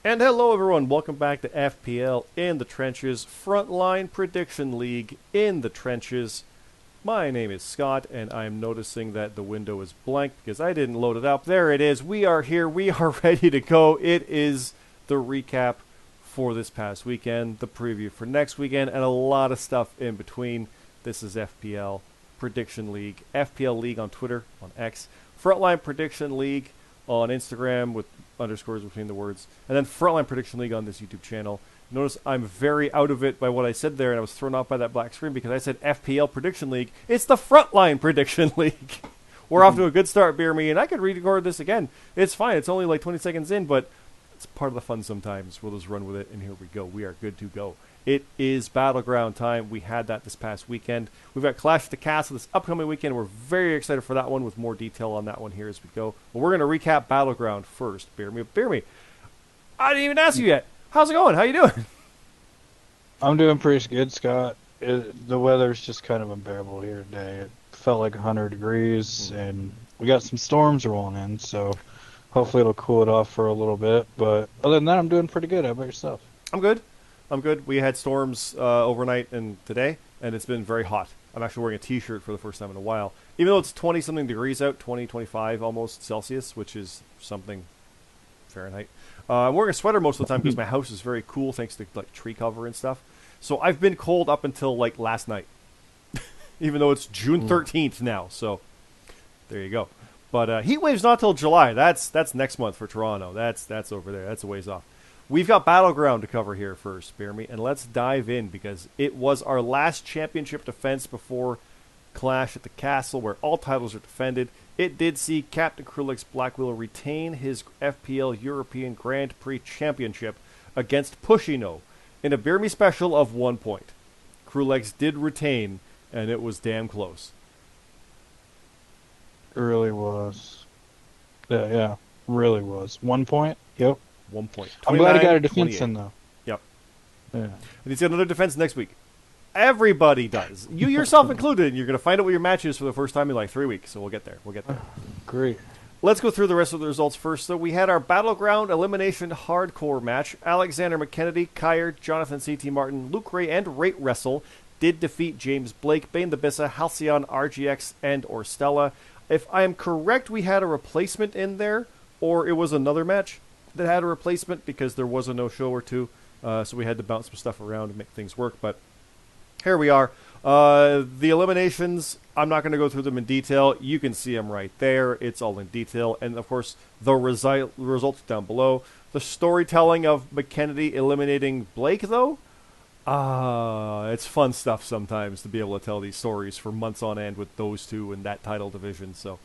And hello, everyone. Welcome back to FPL in the Trenches, Frontline Prediction League in the Trenches. My name is Scott, and I'm noticing that the window is blank because I didn't load it up. There it is. We are here. We are ready to go. It is the recap for this past weekend, the preview for next weekend, and a lot of stuff in between. This is FPL Prediction League, FPL League on Twitter, on X, Frontline Prediction League on Instagram with underscores between the words, and then Frontline Prediction League on this YouTube channel. Notice I'm very out of it by what I said there, and I was thrown off by that black screen because I said FPL Prediction League. It's the Frontline Prediction League. We're off to a good start, BeerMe, and I could re-record this again. It's fine. It's only like 20 seconds in, but it's part of the fun sometimes. We'll just run with it, and here we go. We are good to go. It is Battleground time. We had that this past weekend. We've got Clash at the Castle this upcoming weekend. We're very excited for that one with more detail on that one here as we go. But we're going to recap Battleground first. BeerMe, I didn't even ask you yet. How's it going? How you doing? I'm doing pretty good, Scott. The weather's just kind of unbearable here today. It felt like 100 degrees, and we got some storms rolling in, so hopefully it'll cool it off for a little bit. But other than that, I'm doing pretty good. How about yourself? I'm good. We had storms overnight and today, and it's been very hot. I'm actually wearing a t-shirt for the first time in a while. Even though it's 20-something degrees out, 20, 25 almost Celsius, which is something Fahrenheit. I'm wearing a sweater most of the time because my house is very cool thanks to like tree cover and stuff. So I've been cold up until like last night, even though it's June 13th now. So there you go. But heat wave's not till July. That's next month for Toronto. That's over there. That's a ways off. We've got Battleground to cover here first, BeerMe, and let's dive in because it was our last championship defense before Clash at the Castle, where all titles are defended. It did see Captain Krulix Blackwheel retain his FPL European Grand Prix Championship against Pushino in a BeerMe special of 1 point. Krulix did retain, and it was damn close. It really was. Yeah, really was. 1 point? Yep. 1 point. I'm glad he got a defense in, though. Yep. Yeah. And he's got another defense next week. Everybody does. You yourself included, and you're going to find out what your match is for the first time in like 3 weeks, so we'll get there. Great. Let's go through the rest of the results first, though. We had our Battleground Elimination Hardcore match. Alexander McKennedy, Kyer, Jonathan C.T. Martin, Luke Ray, and Rate Wrestle did defeat James Blake, Bane the Bissa, Halcyon, RGX, and Orstella. If I am correct, we had a replacement in there, or it was another match that had a replacement because there was a no-show or two, so we had to bounce some stuff around to make things work, but here we are. The eliminations, I'm not going to go through them in detail. You can see them right there. It's all in detail. And, of course, the results down below. The storytelling of McKennedy eliminating Blake, though, it's fun stuff sometimes to be able to tell these stories for months on end with those two in that title division. So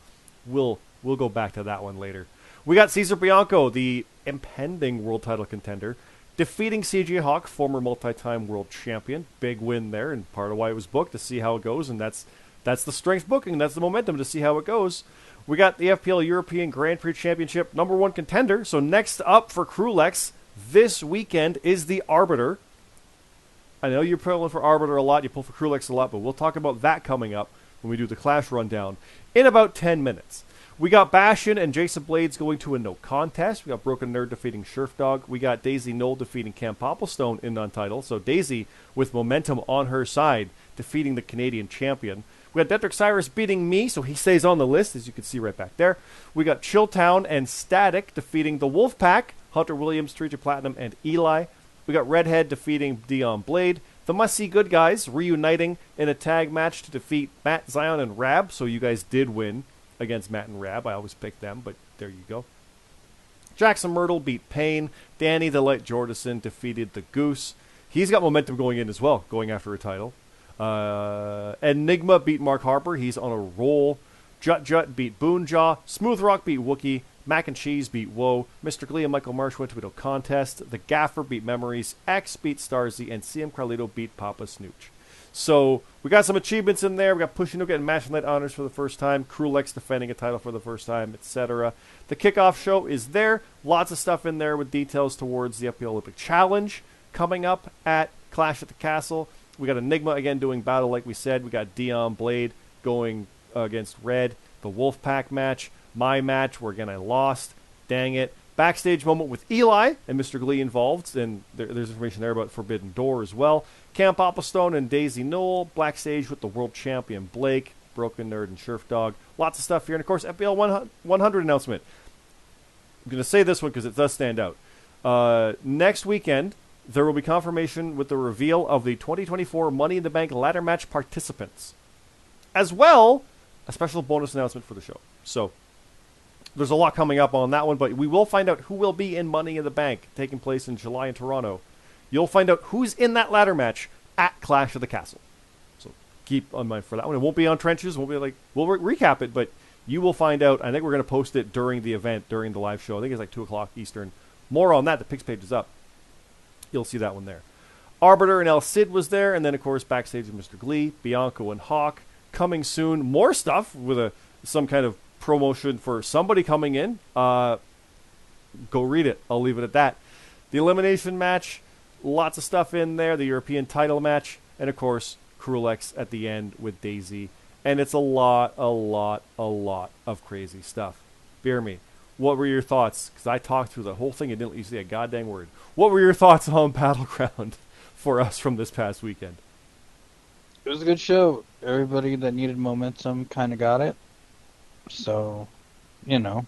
we'll go back to that one later. We got Cesar Bianco, the impending world title contender, defeating CJ Hawk, former multi-time world champion. Big win there, and part of why it was booked to see how it goes, and that's the strength booking. That's the momentum to see how it goes. We got the FPL European Grand Prix Championship #1 contender. So next up for Krulix this weekend is the Arbiter. I know you're pulling for Arbiter a lot. You pull for Krulix a lot, but we'll talk about that coming up when we do the Clash rundown in about 10 minutes. We got Bastion and Jason Blades going to a no contest. We got Broken Nerd defeating Dog. We got Daisy Knoll defeating Cam Popplestone in non-title. So Daisy, with momentum on her side, defeating the Canadian champion. We got Detrick Cyrus beating me, so he stays on the list, as you can see right back there. We got Chilltown and Static defeating the Wolfpack, Hunter Williams, Treacher Platinum, and Eli. We got Redhead defeating Dion Blade. The Must-See Good Guys reuniting in a tag match to defeat Matt, Zion, and Rab. So you guys did win against Matt and Rab. I always pick them, but there you go. Jackson Myrtle beat Payne. Danny the Light Jordison defeated the Goose. He's got momentum going in as well, going after a title. Enigma beat Mark Harper. He's on a roll. Jut beat Boonjaw. Smooth Rock beat Wookie. Mac and Cheese beat Woe. Mr. Glee and Michael Marsh went to a contest. The Gaffer beat Memories. X beat Starzy. And CM Carlito beat Papa Snooch. So we got some achievements in there. We got Pushino getting Match Night honors for the first time, Krulix defending a title for the first time, etc. The Kickoff show is there. Lots of stuff in there with details towards the FPL Olympic Challenge coming up at Clash at the Castle. We got Enigma again doing battle like we said. We got Dion Blade going against Red. The Wolfpack match. My match, where again I lost. Dang it. Backstage moment with Eli and Mr. Glee involved, and there's information there about Forbidden Door as well. Camp Opplestone and Daisy Knoll. Backstage with the world champion Blake, Broken Nerd, and Sheriff Dog. Lots of stuff here. And, of course, FPL 100 announcement. I'm going to say this one because it does stand out. Next weekend, there will be confirmation with the reveal of the 2024 Money in the Bank ladder match participants. As well, a special bonus announcement for the show. So, there's a lot coming up on that one, but we will find out who will be in Money in the Bank, taking place in July in Toronto. You'll find out who's in that ladder match at Clash of the Castle. So keep on mind for that one. It won't be on Trenches. Won't be we'll recap it, but you will find out. I think we're going to post it during the event, during the live show. I think it's 2 o'clock Eastern. More on that. The picks page is up. You'll see that one there. Arbiter and El Cid was there, and then, of course, backstage with Mr. Glee, Bianco and Hawk. Coming soon. More stuff with some kind of promotion for somebody coming in. Go read it. I'll leave it at that. The elimination match, lots of stuff in there. The European title match, and of course Cruel X at the end with Daisy. And it's a lot of crazy stuff. BeerMe, what were your thoughts? Because I talked through the whole thing and didn't let you say a goddamn word. What were your thoughts on Battleground for us from this past weekend? It was a good show. Everybody that needed momentum kind of got it. So, yeah.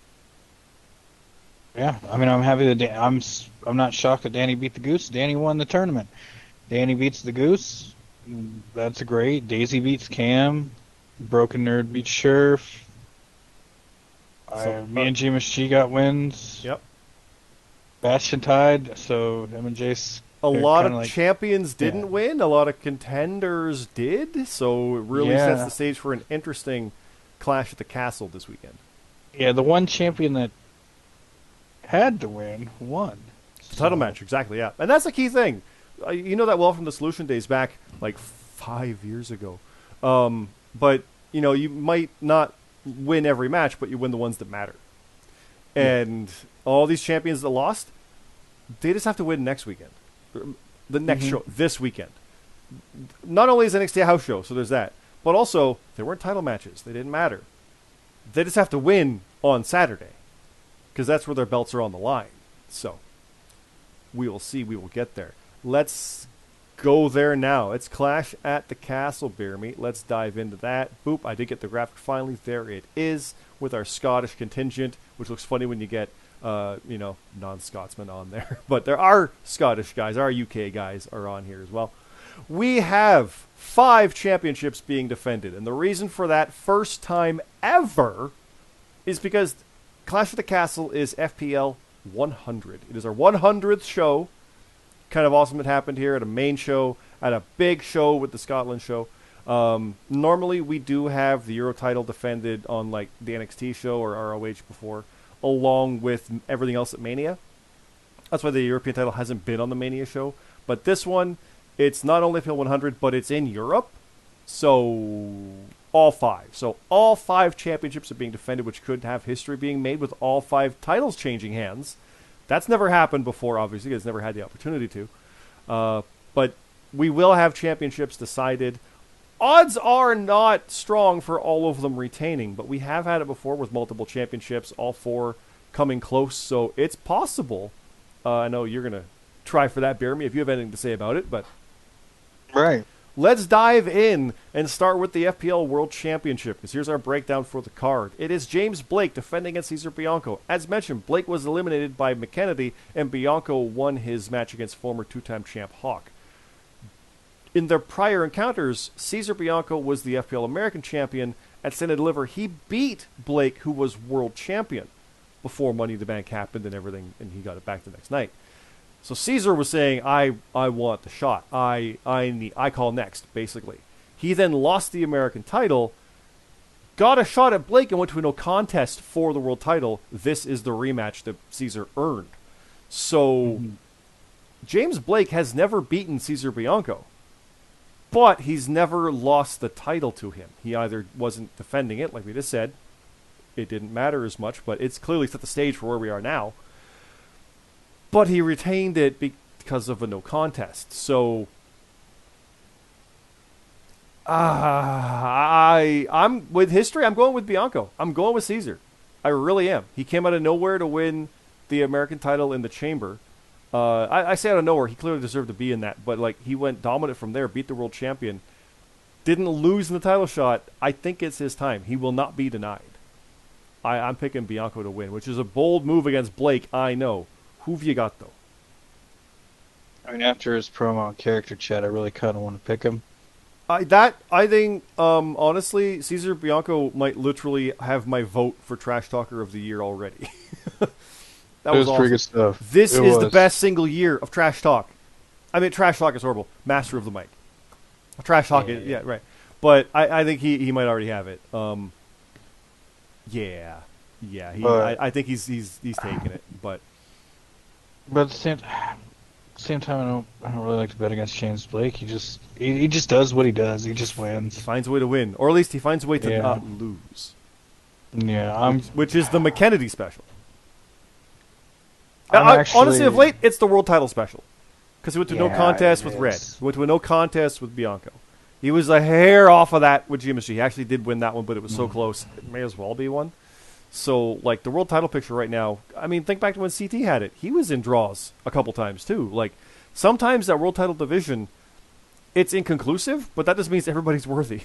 I mean, I'm happy that I'm not shocked that Danny beat the Goose. Danny won the tournament. Danny beats the Goose. That's great. Daisy beats Cam. Broken Nerd beats Sheriff. Me and GMSG got wins. Yep. Bastion tied. So him and Jace. A lot of champions didn't win. A lot of contenders did. So it really sets the stage for an interesting Clash at the Castle this weekend. Yeah, the one champion that had to win won. The title match, exactly, yeah. And that's the key thing. You know that well from the Solution days back 5 years ago. But, you might not win every match, but you win the ones that matter. And all these champions that lost, they just have to win next weekend. The next show, this weekend. Not only is NXT a house show, so there's that, but also, there weren't title matches. They didn't matter. They just have to win on Saturday, because that's where their belts are on the line. So, we will see. We will get there. Let's go there now. It's Clash at the Castle, BeerMe. Let's dive into that. Boop, I did get the graphic finally. There it is, with our Scottish contingent, which looks funny when you get, non-Scotsmen on there. But there are Scottish guys. Our UK guys are on here as well. We have 5 championships being defended, and the reason for that, first time ever, is because Clash of the Castle is FPL 100. It is our 100th show. Kind of awesome it happened here at a main show, at a big show with the Scotland show. Normally we do have the Euro title defended on the NXT show or ROH before, along with everything else at Mania. That's why the European title hasn't been on the Mania show. But this one, it's not only FPL 100, but it's in Europe. So, all 5. So, all 5 championships are being defended, which could have history being made with all 5 titles changing hands. That's never happened before, obviously. It's never had the opportunity to. But we will have championships decided. Odds are not strong for all of them retaining, but we have had it before with multiple championships, all 4 coming close. So, it's possible. I know you're going to try for that, BeerMe, if you have anything to say about it, but... Right. Let's dive in and start with the FPL World Championship, because here's our breakdown for the card. It is James Blake defending against Cesar Bianco. As mentioned, Blake was eliminated by McKennedy, and Bianco won his match against former 2-time champ Hawk. In their prior encounters, Cesar Bianco was the FPL American champion. At Stand and Deliver, he beat Blake, who was world champion, before Money in the Bank happened and everything, and he got it back the next night. So Caesar was saying, I want the shot. I call next, basically. He then lost the American title, got a shot at Blake, and went to a no contest for the world title. This is the rematch that Caesar earned. So James Blake has never beaten Cesar Bianco, but he's never lost the title to him. He either wasn't defending it, like we just said. It didn't matter as much, but it's clearly set the stage for where we are now. But he retained it because of a no contest. So, I'm with history. I'm going with Bianco. I'm going with Caesar. I really am. He came out of nowhere to win the American title in the Chamber. I say out of nowhere, he clearly deserved to be in that, but like he went dominant from there, beat the world champion, didn't lose in the title shot. I think it's his time. He will not be denied. I'm picking Bianco to win, which is a bold move against Blake, I know. Who've you got, though? I mean, after his promo and character chat, I really kind of want to pick him. I think, honestly, Cesar Bianco might literally have my vote for Trash Talker of the Year already. That was awesome. Pretty good stuff. This is the best single year of Trash Talk. I mean, Trash Talk is horrible. Master of the Mic. Trash Talk, yeah, right. But I think he might already have it. Yeah. I think he's taking it. But at the same time, I don't really like to bet against James Blake. He just does what he does. He just wins. He finds a way to win, or at least he finds a way to not lose. Yeah, which is the McKennedy special. Honestly, of late, it's the world title special. Because he went to no contest with Red. He went to a no contest with Bianco. He was a hair off of that with GMSG. He actually did win that one, but it was so close. It may as well be one. So, like, the world title picture right now, I mean, think back to when CT had it. He was in draws a couple times, too. Like, sometimes that world title division, it's inconclusive, but that just means everybody's worthy.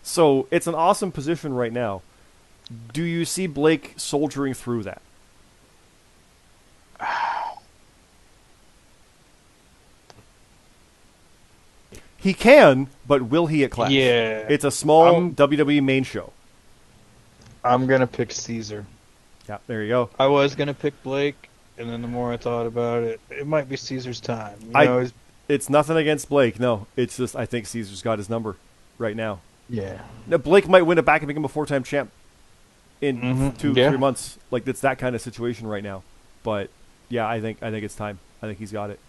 So, it's an awesome position right now. Do you see Blake soldiering through that? He can, but will he at Clash? Yeah. It's a small WWE main show. I'm going to pick Caesar. Yeah, there you go. I was going to pick Blake, and then the more I thought about it, it might be Caesar's time. It's nothing against Blake, no. It's just I think Caesar's got his number right now. Yeah. Now, Blake might win it back and make him a 4-time champ in 2-3 months. Like, it's that kind of situation right now. But, yeah, I think it's time. I think he's got it.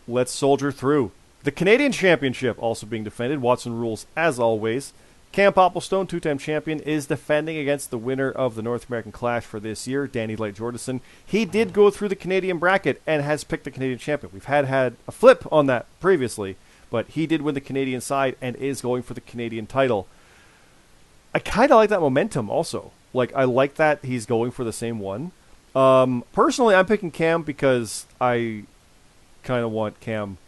Let's soldier through. The Canadian Championship also being defended. Watson rules as always. Cam Popplestone, 2-time champion, is defending against the winner of the North American Clash for this year, Danny Light Jordison. He did go through the Canadian bracket and has picked the Canadian champion. We've had a flip on that previously, but he did win the Canadian side and is going for the Canadian title. I kind of like that momentum also. Like, I like that he's going for the same one. Personally, I'm picking Cam because I kind of want Cam,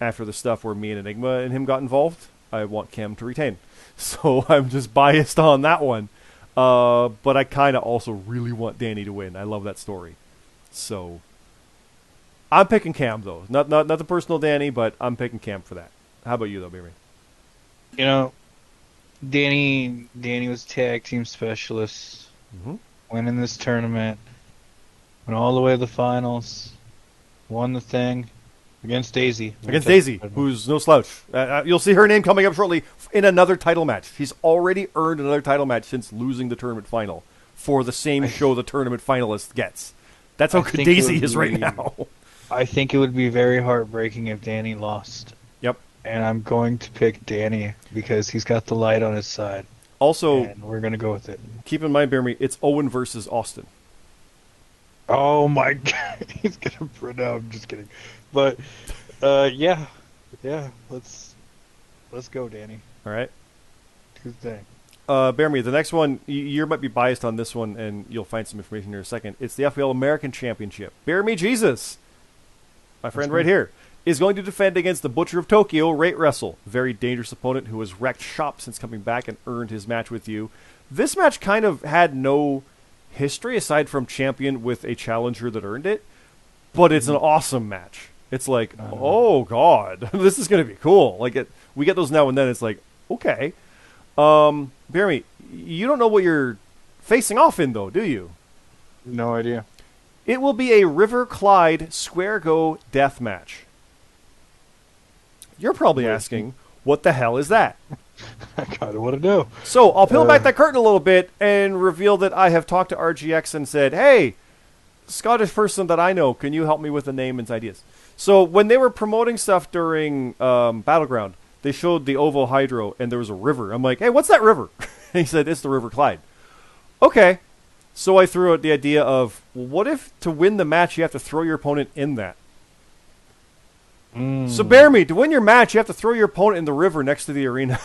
after the stuff where me and Enigma and him got involved, I want Cam to retain. So I'm just biased on that one. But I kind of also really want Danny to win. I love that story. So I'm picking Cam, though. Not the personal Danny, but I'm picking Cam for that. How about you, though, BeerMe? You know, Danny was tag team specialist, winning this tournament, went all the way to the finals, won the thing against Daisy. Who's no slouch. You'll see her name coming up shortly in another title match. She's already earned another title match since losing the tournament final for the same show the tournament finalist gets. That's how good Daisy is right now. I think it would be very heartbreaking if Danny lost. Yep. And I'm going to pick Danny because he's got the light on his side. Also, and we're going to go with it. Keep in mind, BeerMe, it's Owen versus Austin. Oh my God. He's going to... No, I'm just kidding. But, yeah, let's go, Danny. All right. Good thing. BeerMe, the next one, you might be biased on this one, and you'll find some information here in a second. It's the FPL American Championship. BeerMe Jesus, my friend right here, is going to defend against the Butcher of Tokyo, Rate Wrestle. Very dangerous opponent who has wrecked shop since coming back and earned his match with you. This match kind of had no history aside from champion with a challenger that earned it, but it's an awesome match. It's like, oh God, this is going to be cool. Like we get those now and then. It's like, okay. BeerMe, you don't know what you're facing off in, though, do you? No idea. It will be a River Clyde Square Go death match. You're probably asking, what the hell is that? I kind of want to know. So I'll peel back that curtain a little bit and reveal that I have talked to RGX and said, hey, Scottish person that I know, can you help me with the name and ideas? So when they were promoting stuff during Battleground, they showed the Ovo Hydro, and there was a river. I'm like, hey, what's that river? And he said, it's the River Clyde. Okay. So I threw out the idea of, well, what if to win the match you have to throw your opponent in that? So BeerMe, to win your match, you have to throw your opponent in the river next to the arena.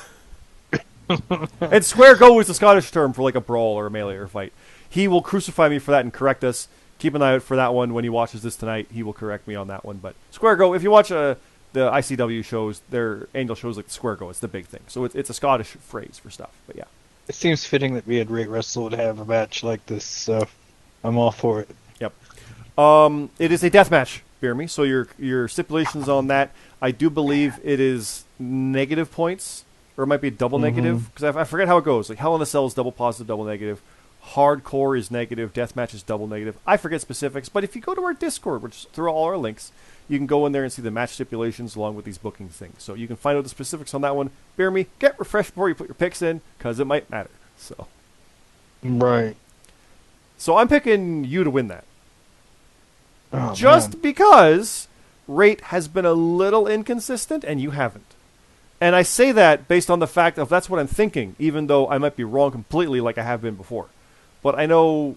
And Square Go is the Scottish term for like a brawl or a melee or a fight. He will crucify me for that and correct us. Keep an eye out for that one when he watches this tonight. He will correct me on that one. But Square Go, if you watch the ICW shows, their annual shows like the Square Go, it's the big thing. So it's a Scottish phrase for stuff. But yeah. It seems fitting that we had Rate Wrestle to have a match like this, so I'm all for it. Yep. It is a death match, BeerMe. So your stipulations on that, I do believe it is negative points, or it might be double negative, because I forget how it goes. Like Hell in a Cell is double positive, double negative. Hardcore is negative. Deathmatch is double negative. I forget specifics, but if you go to our Discord, which is through all our links, you can go in there and see the match stipulations along with these booking things. So you can find out the specifics on that one. BeerMe, get refreshed before you put your picks in, because it might matter. So, right. So I'm picking you to win that. Oh, Just man. because Rate has been a little inconsistent and you haven't. And I say that based on the fact of that's what I'm thinking, even though I might be wrong completely like I have been before. But I know,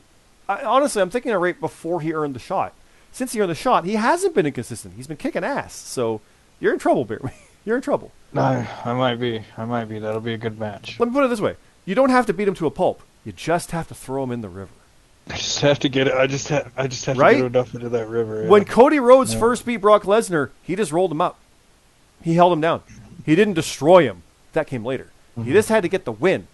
honestly, I'm thinking of Rate before he earned the shot. Since he earned the shot, he hasn't been inconsistent. He's been kicking ass. So you're in trouble, BeerMe. You're in trouble. I might be. That'll be a good match. Let me put it this way. You don't have to beat him to a pulp. You just have to throw him in the river. I just have to get it. I just have Right? to get enough into that river. Yeah. When Cody Rhodes first beat Brock Lesnar, he just rolled him up. He held him down. He didn't destroy him. That came later. He just had to get the win.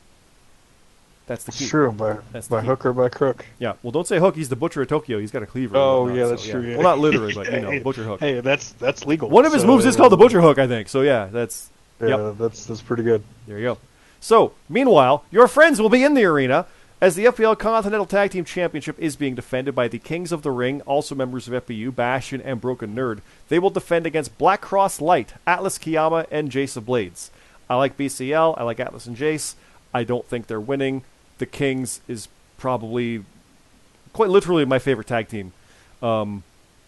That's the key. It's true, by hook or by crook. Yeah. Well, don't say hook. He's the butcher of Tokyo. He's got a cleaver. Oh, and yeah, whatnot, that's true. Yeah. Well, not literally, but butcher hook. Hey, that's legal. One of his moves is called the butcher hook, I think. So yeah, that's. Yeah, Yep. that's pretty good. There you go. So, meanwhile, your friends will be in the arena as the FPL Continental Tag Team Championship is being defended by the Kings of the Ring, also members of FPU, Bastion, and Broken Nerd. They will defend against Black Cross Light, Atlas Kiyama, and Jace of Blades. I like BCL. I like Atlas and Jace. I don't think they're winning. The Kings is probably, quite literally, my favorite tag team. I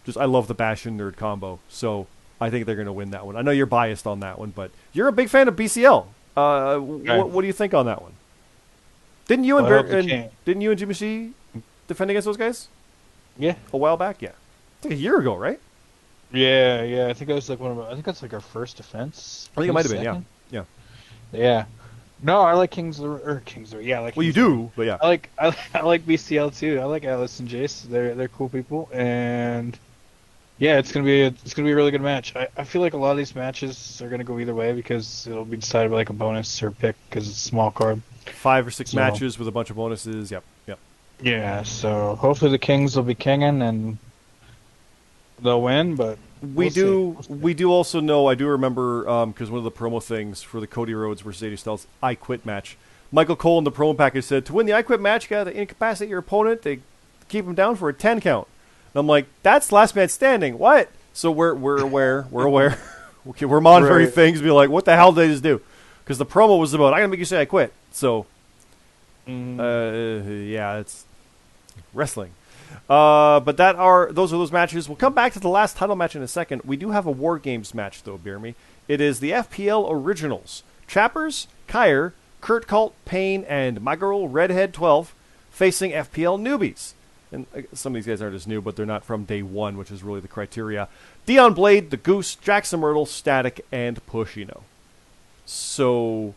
love the Bastion Nerd combo. So I think they're going to win that one. I know you're biased on that one, but you're a big fan of BCL. What do you think on that one? Didn't you and Jimmy C defend against those guys? Yeah. A while back? Yeah. It's like a year ago, right? Yeah. I think that was like I think that's like our first defense. I think it might have been, yeah. Yeah. No, I like Kings of the yeah, I like. Well, Kings you do, but yeah. I like BCL too. I like Alice and Jace. They're cool people, and yeah, it's gonna be a really good match. I feel like a lot of these matches are gonna go either way because it'll be decided by like a bonus or pick because it's a small card. 5 or 6 matches with a bunch of bonuses. Yep. Yeah, so hopefully the Kings will be kinging and they'll win, but we do also know, I do remember, because one of the promo things for the Cody Rhodes versus AJ Styles I Quit match, Michael Cole in the promo package said, to win the I Quit match, you got to incapacitate your opponent, they keep him down for a 10 count. And I'm like, that's last man standing. What? So we're aware. Okay, we're monitoring things, be like, what the hell did they just do? Because the promo was about, I'm going to make you say I quit. So, yeah, it's wrestling. But those are those matches. We'll come back to the last title match in a second. We do have a War Games match, though, BeerMe. It is the FPL Originals. Chappers, Kyer, Kurt Colt, Payne, and my girl, Redhead 12, facing FPL newbies. And some of these guys aren't as new, but they're not from day one, which is really the criteria. Dion Blade, The Goose, Jackson Myrtle, Static, and Pushino. So,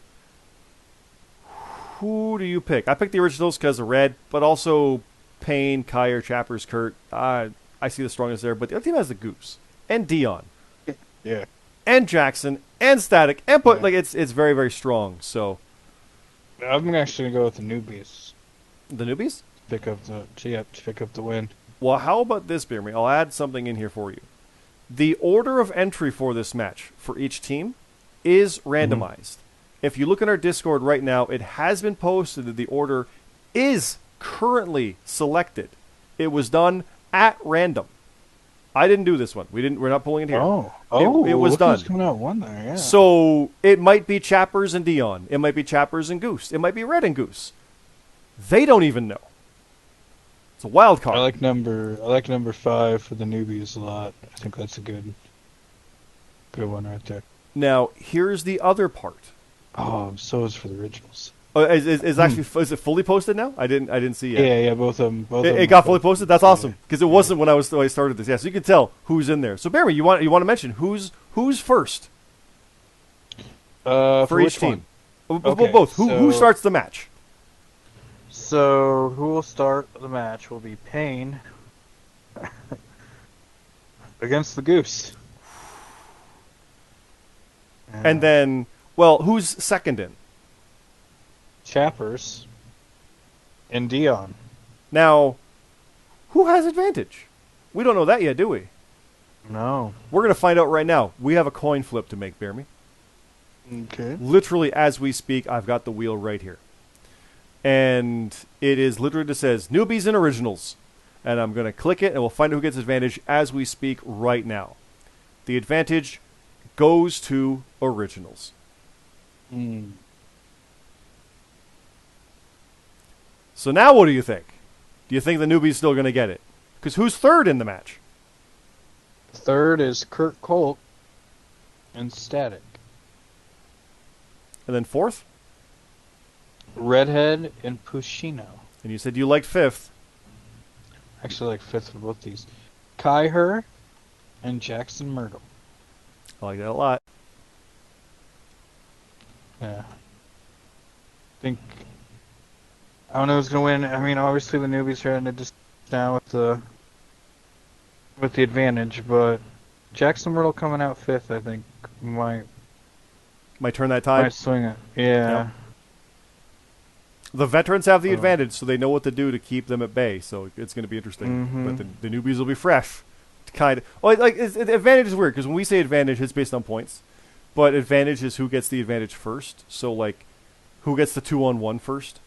who do you pick? I picked the Originals because of red, but also Payne, Kyer, Chappers, Kurt. I see the strongest there, but the other team has The Goose and Dion. Yeah. And Jackson and Static and it's very, very strong. So I'm actually gonna go with the newbies. The newbies? Pick up the win. Well, how about this, BeerMe? I'll add something in here for you. The order of entry for this match for each team is randomized. If you look in our Discord right now, it has been posted that the order is currently selected. It was done at random. I didn't do this one. We're not pulling it here. It was done. Who's coming out one there, yeah. So it might be Chappers and Dion. It might be Chappers and Goose. It might be Red and Goose. They don't even know. It's a wild card. I like number 5 for the newbies a lot. I think that's a good one right there. Now, here's the other part. Oh, so is for the Originals. Oh, is it fully posted now? I didn't see it. Yeah, both of them. It got fully posted. That's awesome because it wasn't when I started this. Yeah, so you can tell who's in there. So, BeerMe, you want to mention who's first for each which team? One? Okay, both. Who starts the match? So who will start the match will be Payne against the Goose. And then, well, who's second in? Chappers and Dion. Now, who has advantage? We don't know that yet, do we? No. We're going to find out right now. We have a coin flip to make, BeerMe. Okay. Literally, as we speak, I've got the wheel right here. And it is literally just says newbies and originals. And I'm going to click it, and we'll find out who gets advantage as we speak right now. The advantage goes to originals. So now what do you think? Do you think the newbie's still going to get it? Because who's third in the match? Third is Kurt Colt and Static. And then fourth? Redhead and Pushino. And you said you liked fifth. Actually, like fifth for both these. Kyher and Jackson Myrtle. I like that a lot. Yeah. I don't know who's gonna win. I mean, obviously the newbies are in it just now with the advantage, but Jackson Myrtle coming out fifth, I think, might turn that tide. might swing it. Yeah. Yep. The veterans have the advantage, so they know what to do to keep them at bay. So it's going to be interesting. But the newbies will be fresh. Kind of. Well, advantage is weird because when we say advantage, it's based on points. But advantage is who gets the advantage first. So like, who gets the 2-on-1 first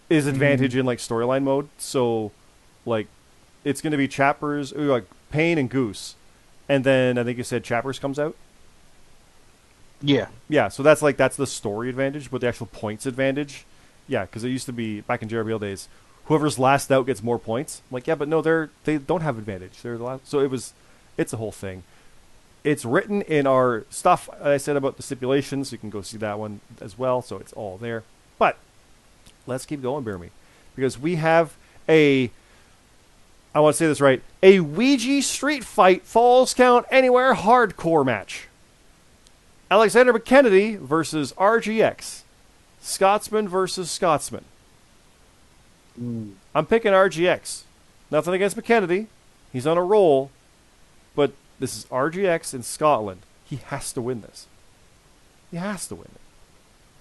is advantage in like storyline mode. So like, it's going to be Chappers, like Payne and Goose, and then I think you said Chappers comes out. Yeah. Yeah, so that's the story advantage, but the actual points advantage, yeah, because it used to be back in JRBL days, whoever's last out gets more points. I'm like, yeah, but no, they don't have advantage. They're the last, so it's a whole thing. It's written in our stuff I said about the stipulations. You can go see that one as well, so it's all there. But let's keep going, BeerMe, because we have I want to say this right, a Ouija Street Fight Falls Count Anywhere hardcore match. Alexander McKennedy versus RGX. Scotsman versus Scotsman. I'm picking RGX. Nothing against McKennedy. He's on a roll. But this is RGX in Scotland. He has to win this. He has to win it.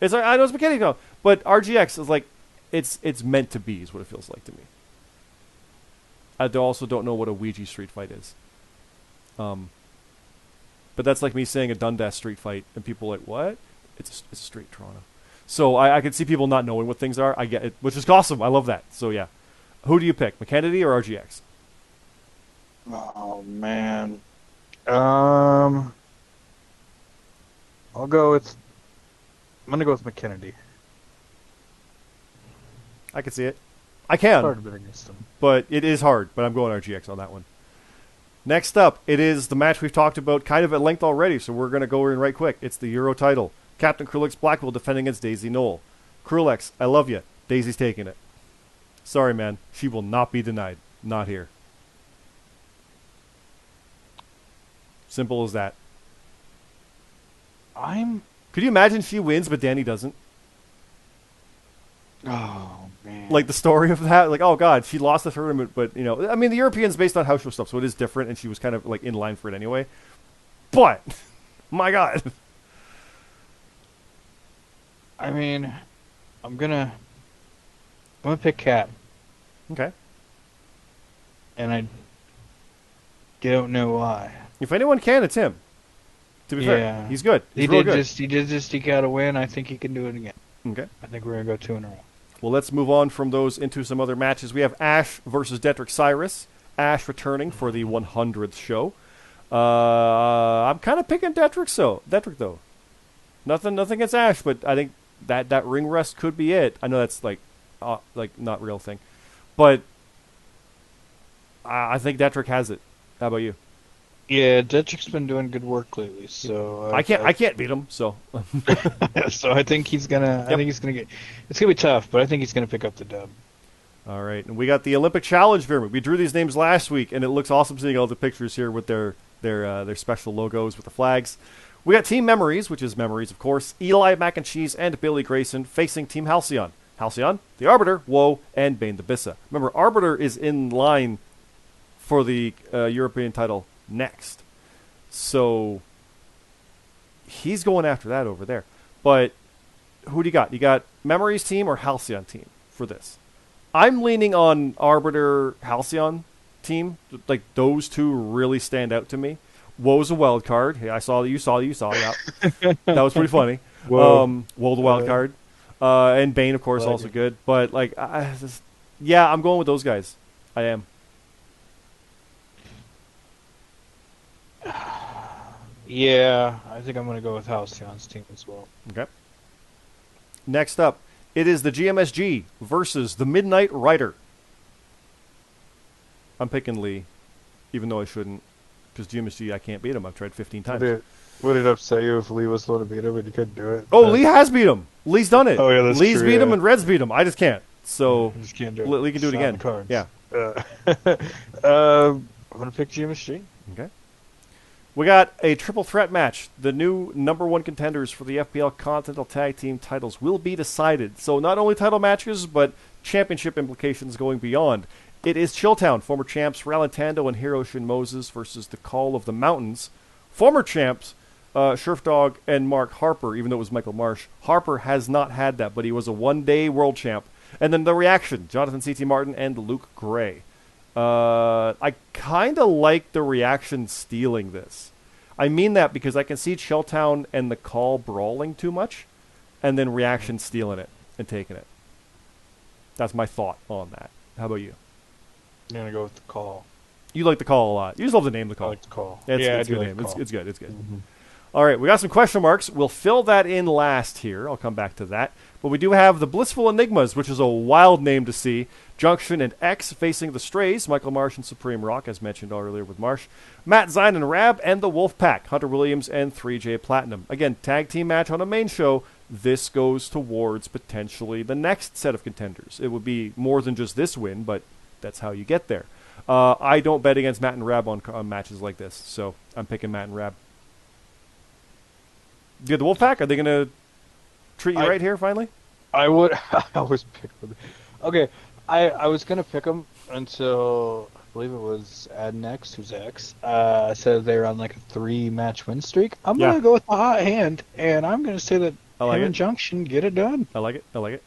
It's like, I know it's McKennedy now, but RGX is like, it's meant to be is what it feels like to me. I also don't know what a Ouija Street Fight is. But that's like me saying a Dundas Street Fight, and people are like, what? It's a street Toronto. So I can see people not knowing what things are. I get it, which is awesome. I love that. So yeah. Who do you pick, McKennedy or RGX? Oh, man. I'm going to go with McKennedy. I can see it. I can. It's hard to bet against him. But it is hard, but I'm going RGX on that one. Next up, it is the match we've talked about kind of at length already, so we're going to go in right quick. It's the Euro title. Captain Krulix Blackwell defending against Daisy Knoll. Krulix, I love you. Daisy's taking it. Sorry, man. She will not be denied. Not here. Simple as that. Could you imagine she wins, but Danny doesn't? Oh, man. Like the story of that, like, oh god, she lost the tournament, but you know, I mean, the European's based on house show stuff, so it is different, and she was kind of like in line for it anyway. But, my god, I mean, I'm gonna pick Cap, okay. and I don't know why. If anyone can, it's him. To be fair, he's good. He's real good. He did just eke out a win. I think he can do it again. Okay. I think we're gonna go 2 in a row. Well, let's move on from those into some other matches. We have Ash versus Detrick Cyrus. Ash returning for the 100th show. I'm kind of picking Detrick though. Nothing against Ash, but I think that ring rest could be it. I know that's like not real thing, but I think Detrick has it. How about you? Yeah, Detrick's been doing good work lately, so I can't beat him. So, so I think he's gonna. I think he's gonna get. It's gonna be tough, but I think he's gonna pick up the dub. All right, and we got the Olympic Challenge Pyramid. We drew these names last week, and it looks awesome seeing all the pictures here with their special logos with the flags. We got Team Memories, which is Memories, of course. Eli Mac and Cheese and Billy Grayson facing Team Halcyon. Halcyon, the Arbiter, Woe, and Bane the Bissa. Remember, Arbiter is in line for the European title next. So he's going after that over there. But who do you got? You got Memories team or Halcyon team for this? I'm leaning on Arbiter Halcyon team. Like, those two really stand out to me. Woe's a wild card. Hey, I saw that you saw. Yeah. That was pretty funny. Woe the wild card. And Bane, of course, also good. But, like, I'm going with those guys. I am. Yeah, I think I'm going to go with Halcyon's team as well. Okay. Next up, it is the GMSG versus the Midnight Rider. I'm picking Lee, even though I shouldn't, because GMSG, I can't beat him. I've tried 15 times. Would it upset you if Lee was the one to beat him and you couldn't do it? Oh, Lee has beat him. Lee's done it. Oh, yeah, that's Lee's true, beat him and Red's beat him. I just can't. So you just can't do it. Lee can do it again. Cards. Yeah. I'm going to pick GMSG. Okay. We got a triple threat match. The new number one contenders for the FPL Continental Tag Team titles will be decided. So not only title matches, but championship implications going beyond. It is Chilltown, former champs Ralantando and Hiroshin Moses versus the Call of the Mountains. Former champs Scherfdog and Mark Harper, even though it was Michael Marsh. Harper has not had that, but he was a one-day world champ. And then the reaction, Jonathan C.T. Martin and Luke Gray. I kind of like the reaction stealing this. I mean that because I can see Chilltown and the Call brawling too much, and then reaction stealing it and taking it. That's my thought on that. How about you? I'm going to go with the Call. You like the Call a lot. You just love the name, the Call. I like the Call. It's I do good like name. the Call. It's good. Mm-hmm. All right, we got some question marks. We'll fill that in last here. I'll come back to that. But we do have the Blissful Enigmas, which is a wild name to see. Junction and X facing the Strays, Michael Marsh and Supreme Rock, as mentioned earlier with Marsh. Matt Zine and Rab, and the Wolf Pack, Hunter Williams and 3J Platinum. Again, tag team match on a main show. This goes towards potentially the next set of contenders. It would be more than just this win, but that's how you get there. I don't bet against Matt and Rab on matches like this, so I'm picking Matt and Rab. Good, the Wolfpack, are they going to treat you right here, finally? I would. I always pick them. Okay, I was going to pick them until, I believe it was Adnex, who's X, said they were on like a 3-match win streak. I'm going to go with the hot hand, and I'm going to say that him and Junction get it done. I like it.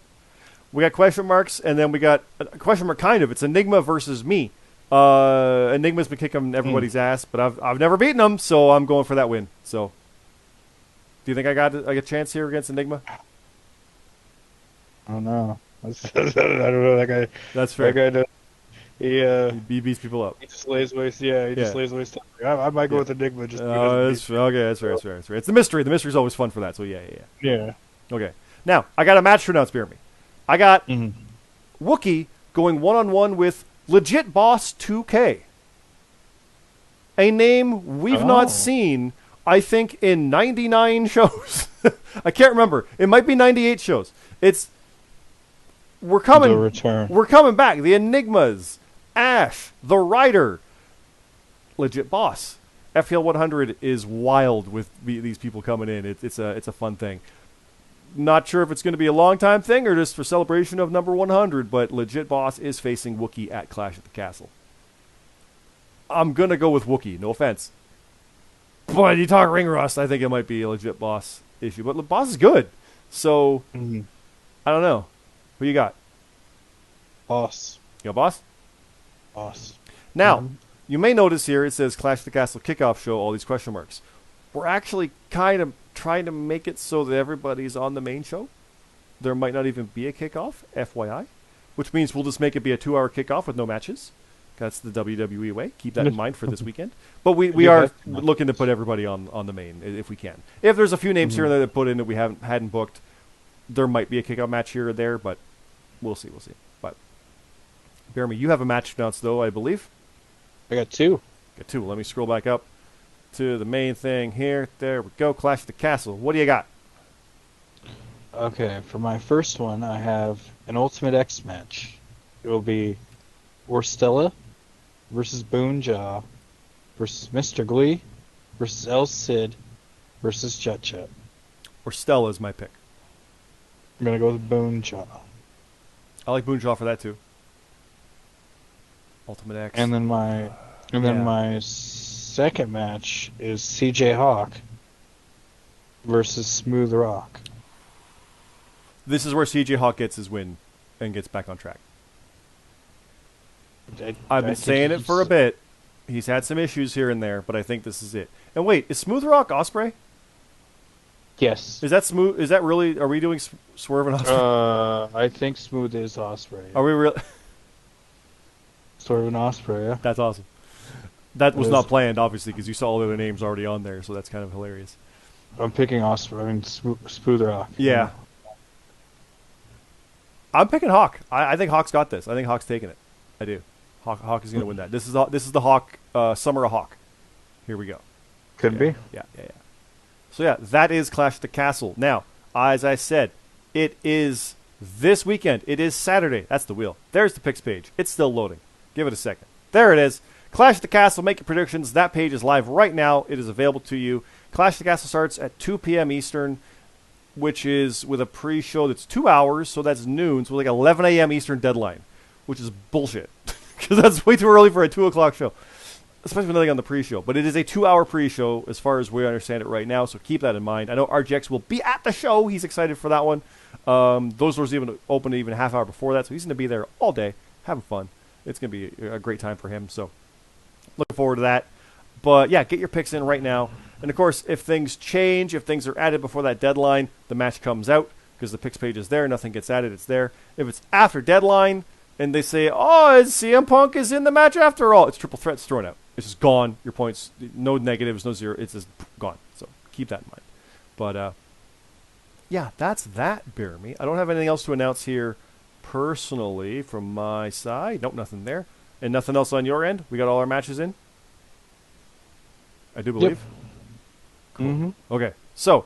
We got question marks, and then we got a question mark kind of. It's Enigma versus me. Enigma's been kicking everybody's ass, but I've never beaten them, so I'm going for that win. So, do you think I got a chance here against Enigma? I don't know. I don't know that guy. That's fair. That guy he beats people up. He just lays waste. Yeah, just lays waste. I might go with Enigma just because. That's fair. It's the mystery. The mystery's always fun for that. So yeah. Okay. Now I got a match to announce, BeerMe. I got Wookie going one-on-one with Legit Boss 2K. A name we've not seen, I think, in 99 shows. I can't remember. It might be 98 shows. We're coming. The return. We're coming back. The Enigmas, Ash, the Rider, Legit Boss. FPL 100 is wild with these people coming in. It's a fun thing. Not sure if it's going to be a long-time thing or just for celebration of number 100, but Legit Boss is facing Wookie at Clash at the Castle. I'm going to go with Wookie, no offense. But you talk ring rust, I think it might be a Legit Boss issue. But Boss is good, so I don't know. Who you got? Boss. You got Boss? Boss. Now, you may notice here it says Clash at the Castle Kickoff Show, all these question marks. We're actually kind of trying to make it so that everybody's on the main show. There might not even be a kickoff, FYI, which means we'll just make it be a 2-hour kickoff with no matches. That's the WWE way. Keep that in mind for this weekend. But we are looking to put everybody on the main if we can. If there's a few names here and there that put in that we hadn't booked, there might be a kickoff match here or there, but we'll see. But BeerMe, you have a match announced though, I believe. I got 2. Let me scroll back up to the main thing here. There we go. Clash at the Castle. What do you got? Okay, for my first one, I have an Ultimate X match. It will be Orstella versus Boonjaw versus Mr. Glee versus El Cid versus Jet Jet. Orstella is my pick. I'm going to go with Boonjaw. I like Boonshaw for that too. Ultimate X. And then my second match is CJ Hawk versus Smooth Rock. This is where CJ Hawk gets his win and gets back on track. I've been saying it for a bit. He's had some issues here and there, but I think this is it. And wait, is Smooth Rock Osprey? Yes. Is that Smooth? Is that really? Are we doing Swerve and Osprey? I think Smooth is Osprey. Are we really? Swerve and Osprey, yeah. That's awesome. That was not planned, obviously, because you saw all the other names already on there, so that's kind of hilarious. I'm picking Osprey. I mean, Smooth Rock. Yeah. I'm picking Hawk. I think Hawk's got this. I think Hawk's taking it. I do. Hawk is going to win that. This is the Hawk Summer of Hawk. Here we go. Could be. Yeah. So yeah, that is Clash at the Castle. Now, as I said, it is this weekend. It is Saturday. That's the wheel. There's the picks page. It's still loading. Give it a second. There it is. Clash at the Castle. Make your predictions. That page is live right now. It is available to you. Clash at the Castle starts at 2 p.m. Eastern, which is with a pre-show that's 2 hours, so that's noon, so like 11 a.m. Eastern deadline, which is bullshit, because that's way too early for a 2 o'clock show, especially with nothing on the pre-show. But it is a 2-hour pre-show as far as we understand it right now, so keep that in mind. I know RGX will be at the show. He's excited for that one. Those doors even open even a half hour before that, so he's going to be there all day, having fun. It's going to be a great time for him, so looking forward to that. But yeah, get your picks in right now. And of course, if things change, if things are added before that deadline, the match comes out because the picks page is there. Nothing gets added. It's there. If it's after deadline and they say, oh, CM Punk is in the match after all, it's triple threat. It's thrown out. It's just gone. Your points, no negatives, no zero. It's just gone. So keep that in mind. But yeah, that's that, BeerMe. I don't have anything else to announce here personally from my side. Nope, nothing there. And nothing else on your end? We got all our matches in? I do believe. Yep. Cool. Mm-hmm. Okay, so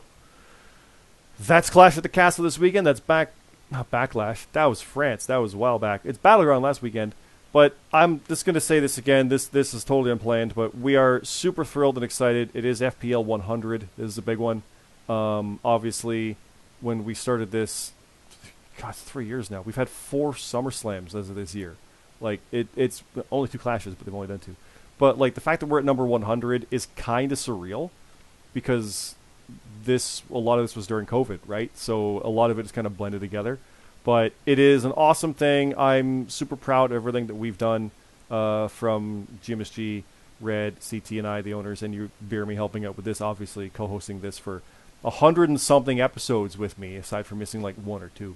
that's Clash at the Castle this weekend. That's not Backlash. That was France. That was a while back. It's Battleground last weekend. But I'm just going to say this again. This is totally unplanned, but we are super thrilled and excited. It is FPL 100. This is a big one. Obviously, when we started this, God, it's 3 years now. We've had 4 SummerSlams as of this year. Like, it's only 2 clashes, but they've only done 2. But, like, the fact that we're at number 100 is kind of surreal because a lot of this was during COVID, right? So a lot of it is kind of blended together. But it is an awesome thing. I'm super proud of everything that we've done from GMSG, Red, CT, and I, the owners, and you, BeerMe, helping out with this, obviously, co-hosting this for 100 and something episodes with me, aside from missing, like, 1 or 2.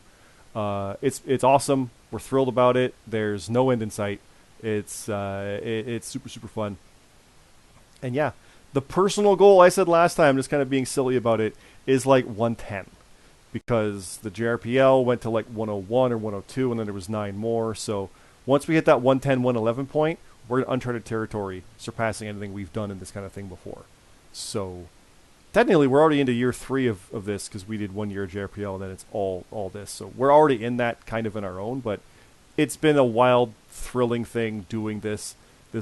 It's awesome. We're thrilled about it. There's no end in sight. It's super, super fun. And yeah, the personal goal I said last time, just kind of being silly about it, is like 110. Because the JRPL went to like 101 or 102, and then there was 9 more. So once we hit that 110, 111 point, we're in uncharted territory, surpassing anything we've done in this kind of thing before. So technically, we're already into year 3 of this because we did 1 year of JRPL, and then it's all this. So we're already in that kind of in our own, but it's been a wild, thrilling thing doing this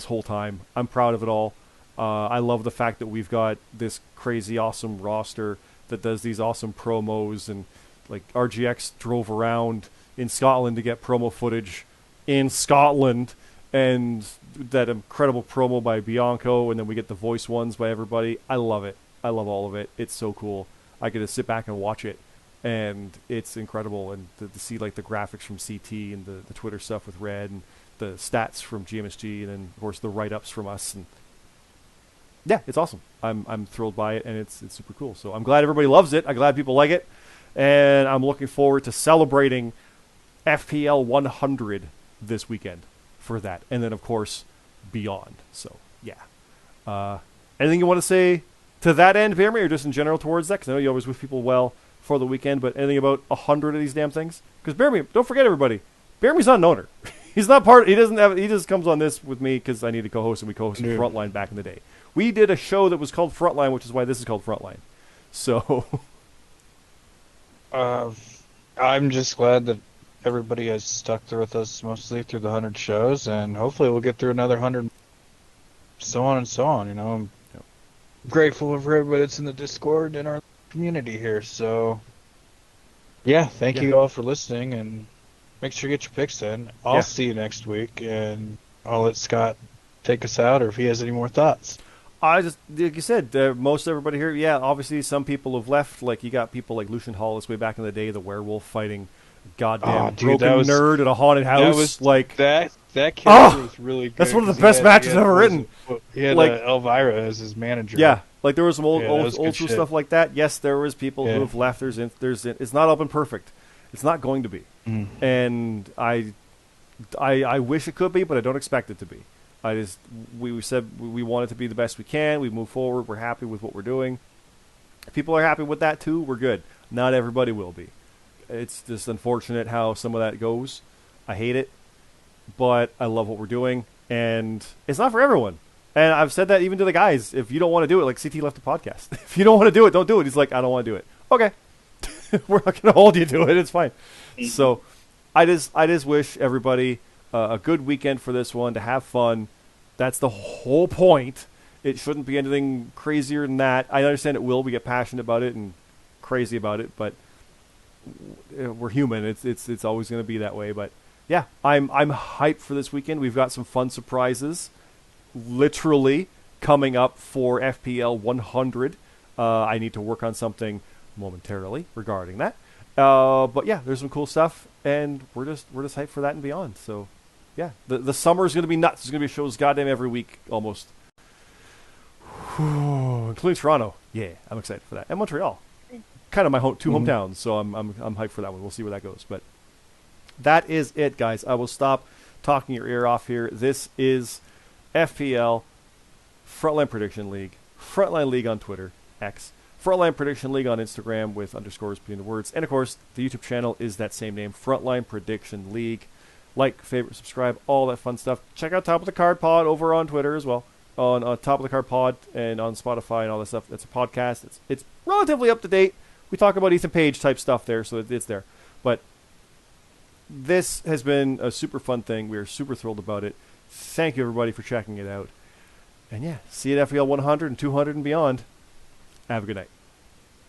whole time. I'm proud of it all. I love the fact that we've got this crazy, awesome roster that does these awesome promos, and like RGX drove around in Scotland to get promo footage in Scotland, and that incredible promo by Bianco, and then we get the voice ones by everybody. I love it. I love all of it. It's so cool. I get to sit back and watch it, and it's incredible. And to see like the graphics from CT and the Twitter stuff with Red, and the stats from GMSG, and then of course the write-ups from us, and yeah, it's awesome. I'm thrilled by it, and it's super cool. So I'm glad everybody loves it. I'm glad people like it, and I'm looking forward to celebrating FPL 100 this weekend for that, and then of course beyond. So yeah, anything you want to say to that end, BeerMe, or just in general towards that? Because I know you always wish people well for the weekend, but anything about 100 of these damn things? Because BeerMe, don't forget everybody, BeerMe's not an owner. He's not part. He doesn't have. He just comes on this with me because I need to co-host, and we co-hosted Frontline back in the day. We did a show that was called Frontline, which is why this is called Frontline. So, I'm just glad that everybody has stuck through with us mostly through the 100 shows, and hopefully we'll get through another 100, so on and so on. You know, I'm grateful for everybody that's in the Discord and our community here. So, yeah, thank you all for listening, and Make sure you get your picks in. I'll see you next week, and I'll let Scott take us out, or if he has any more thoughts. I just, like you said, most everybody here, yeah, obviously some people have left. Like, you got people like Lucian Hollis way back in the day, the werewolf fighting goddamn broken nerd at a haunted house. That character was really good. That's one of the best matches ever written. He had Elvira as his manager. Yeah, like there was some old school stuff like that. Yes, there was people who have left. It's not up and perfect. It's not going to be. And I wish it could be, but I don't expect it to be. We said we want it to be the best we can. We move forward. We're happy with what we're doing. If people are happy with that too, we're good. Not everybody will be. It's just unfortunate how some of that goes. I hate it, but I love what we're doing, and it's not for everyone. And I've said that even to the guys. If you don't want to do it, like CT left the podcast. If you don't want to do it, don't do it. He's like, I don't want to do it. Okay, we're not going to hold you to it. It's fine. So I just wish everybody a good weekend for this one, to have fun. That's the whole point. It shouldn't be anything crazier than that. I understand it will. We get passionate about it and crazy about it, but we're human. It's always going to be that way. But yeah, I'm hyped for this weekend. We've got some fun surprises, literally coming up for FPL 100. I need to work on something momentarily regarding that. But yeah, there's some cool stuff, and we're just hyped for that and beyond. So yeah, the summer is going to be nuts. There's going to be shows goddamn every week almost, including Toronto. Yeah, I'm excited for that, and Montreal. Kind of my two hometowns, so I'm hyped for that one. We'll see where that goes. But that is it, guys. I will stop talking your ear off here. This is FPL Frontline Prediction League, Frontline League on Twitter, X, Frontline Prediction League on Instagram with underscores between the words, and of course the YouTube channel is that same name, Frontline Prediction League. Like, favorite, subscribe, all that fun stuff. Check out Top of the Card Pod over on Twitter as well, on Top of the Card Pod and on Spotify and all that stuff. It's a podcast. It's relatively up to date. We talk about Ethan Page type stuff there, so it's there. But this has been a super fun thing. We are super thrilled about it. Thank you, everybody, for checking it out. And yeah, see you at FPL 100 and 200 and beyond. Have a good night.